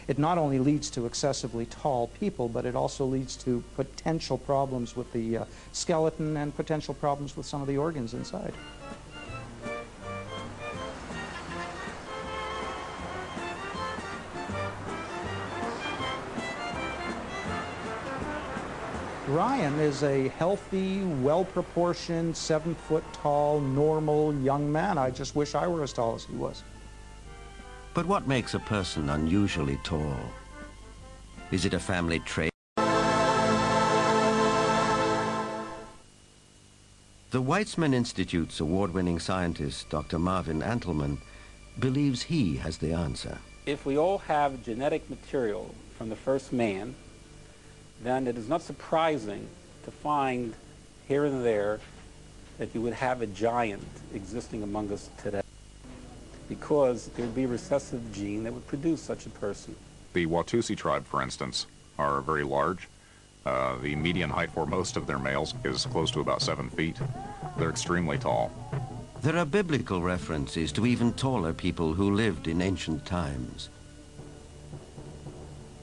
it not only leads to excessively tall people, but it also leads to potential problems with the skeleton and potential problems with some of the organs inside. Ryan is a healthy, well-proportioned, 7-foot-tall, normal young man. I just wish I were as tall as he was. But what makes a person unusually tall? Is it a family trait? The Weizmann Institute's award-winning scientist, Dr. Marvin Antelman, believes he has the answer. If we all have genetic material from the first man, then it is not surprising to find here and there that you would have a giant existing among us today, because there would be a recessive gene that would produce such a person. The Watusi tribe, for instance, are very large. The median height for most of their males is close to about 7 feet. They're extremely tall. There are biblical references to even taller people who lived in ancient times.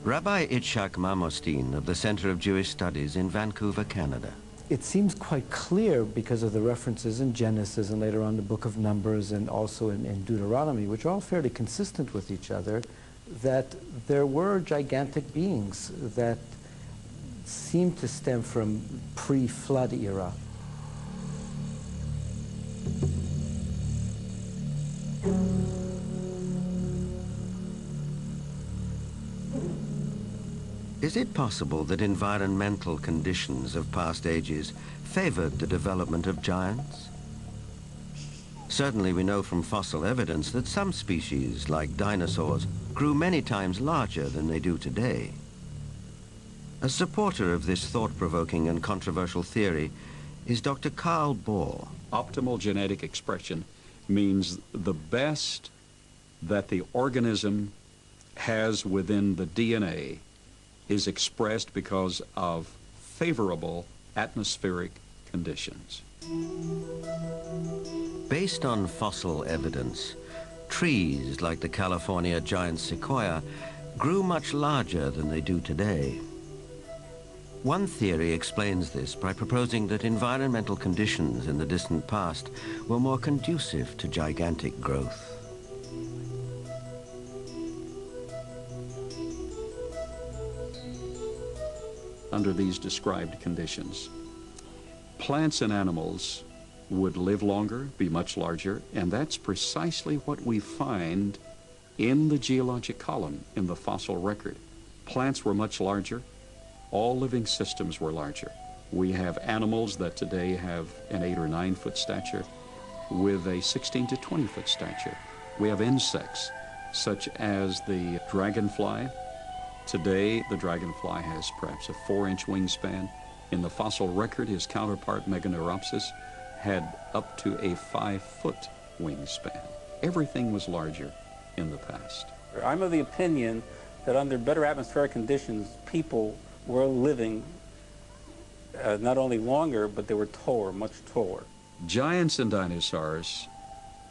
Rabbi Itzhak Mamostein of the Center of Jewish Studies in Vancouver, Canada. It seems quite clear because of the references in Genesis and later on the Book of Numbers and also in Deuteronomy, which are all fairly consistent with each other, that there were gigantic beings that seem to stem from pre-flood era. Is it possible that environmental conditions of past ages favored the development of giants? Certainly we know from fossil evidence that some species, like dinosaurs, grew many times larger than they do today. A supporter of this thought-provoking and controversial theory is Dr. Carl Bohr. Optimal genetic expression means the best that the organism has within the DNA is expressed because of favorable atmospheric conditions. Based on fossil evidence, trees like the California giant sequoia grew much larger than they do today. One theory explains this by proposing that environmental conditions in the distant past were more conducive to gigantic growth. Under these described conditions, plants and animals would live longer, be much larger, and that's precisely what we find in the geologic column in the fossil record. Plants were much larger. All living systems were larger. We have animals that today have an 8 or 9 foot stature with a 16 to 20 foot stature. We have insects such as the dragonfly. Today, the dragonfly has perhaps a 4-inch wingspan. In the fossil record, his counterpart, Meganeuropsis, had up to a 5-foot wingspan. Everything was larger in the past. I'm of the opinion that under better atmospheric conditions, people were living not only longer, but they were taller, much taller. Giants and dinosaurs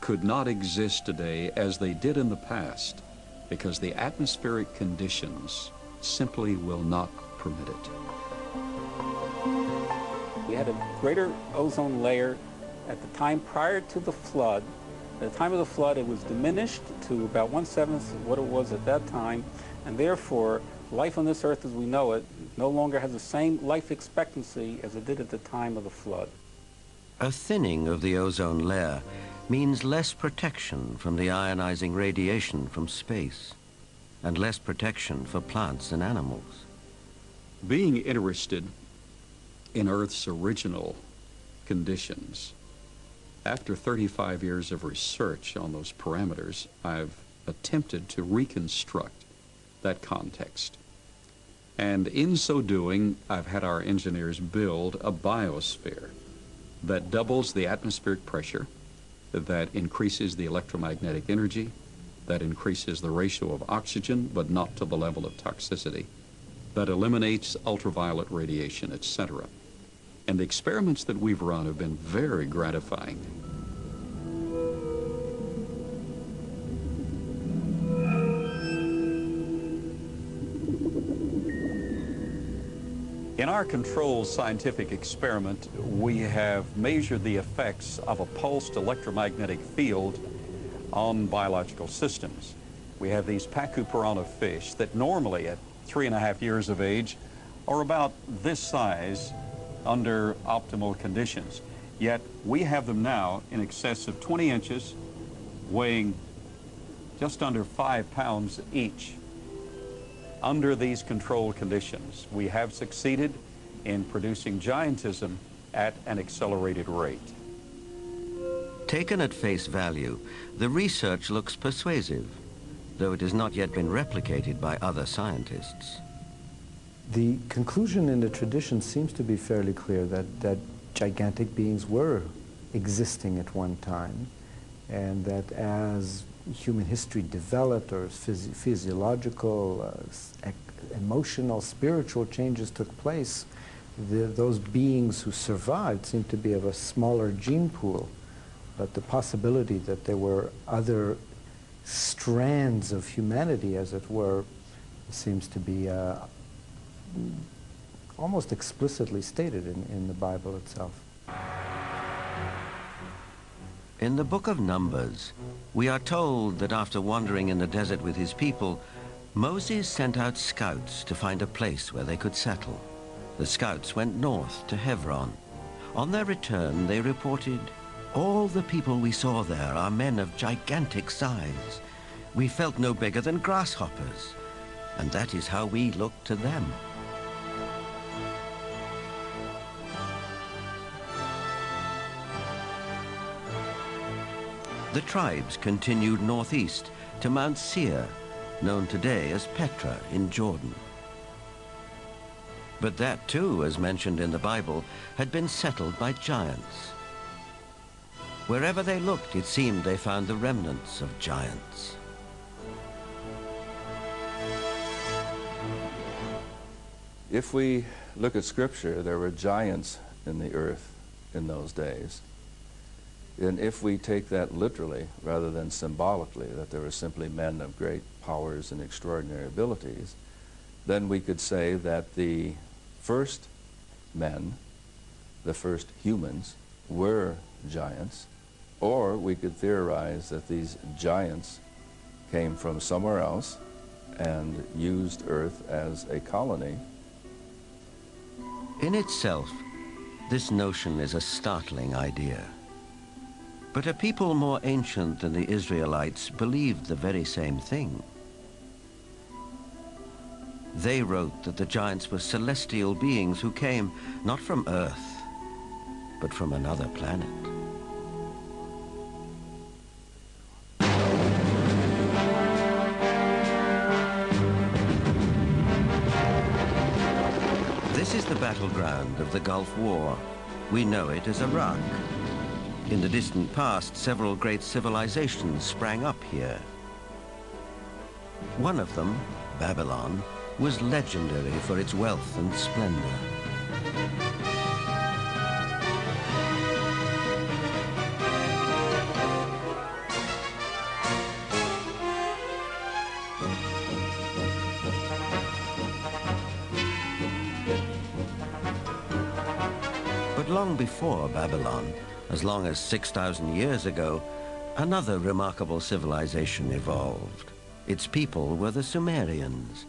could not exist today as they did in the past because the atmospheric conditions simply will not permit it. We had a greater ozone layer at the time prior to the flood. At the time of the flood, it was diminished to about 1/7 of what it was at that time, and therefore, life on this earth as we know it no longer has the same life expectancy as it did at the time of the flood. A thinning of the ozone layer means less protection from the ionizing radiation from space, and less protection for plants and animals. Being interested in Earth's original conditions, after 35 years of research on those parameters, I've attempted to reconstruct that context. And in so doing, I've had our engineers build a biosphere that doubles the atmospheric pressure, that increases the electromagnetic energy, that increases the ratio of oxygen, but not to the level of toxicity, that eliminates ultraviolet radiation, etc. And the experiments that we've run have been very gratifying. In our controlled scientific experiment, we have measured the effects of a pulsed electromagnetic field on biological systems. We have these pacu piranha fish that normally at 3.5 years of age are about this size under optimal conditions. Yet we have them now in excess of 20 inches, weighing just under 5 pounds each. Under these controlled conditions, we have succeeded in producing giantism at an accelerated rate. Taken at face value, the research looks persuasive, though it has not yet been replicated by other scientists. The conclusion in the tradition seems to be fairly clear that gigantic beings were existing at one time, and that as human history developed, or physiological, emotional, spiritual changes took place, those beings who survived seemed to be of a smaller gene pool. But the possibility that there were other strands of humanity, as it were, seems to be almost explicitly stated in the Bible itself. In the book of Numbers, we are told that after wandering in the desert with his people, Moses sent out scouts to find a place where they could settle. The scouts went north to Hebron. On their return, they reported, "All the people we saw there are men of gigantic size. We felt no bigger than grasshoppers, and that is how we looked to them." The tribes continued northeast to Mount Seir, known today as Petra in Jordan. But that too, as mentioned in the Bible, had been settled by giants. Wherever they looked, it seemed they found the remnants of giants. If we look at Scripture, there were giants in the earth in those days. And if we take that literally rather than symbolically, that there were simply men of great powers and extraordinary abilities, then we could say that the first men, the first humans, were giants. Or we could theorize that these giants came from somewhere else and used Earth as a colony. In itself, this notion is a startling idea. But a people more ancient than the Israelites believed the very same thing. They wrote that the giants were celestial beings who came not from Earth, but from another planet. This is the battleground of the Gulf War. We know it as Iraq. In the distant past, several great civilizations sprang up here. One of them, Babylon, was legendary for its wealth and splendor. But long before Babylon, as long as 6,000 years ago, another remarkable civilization evolved. Its people were the Sumerians.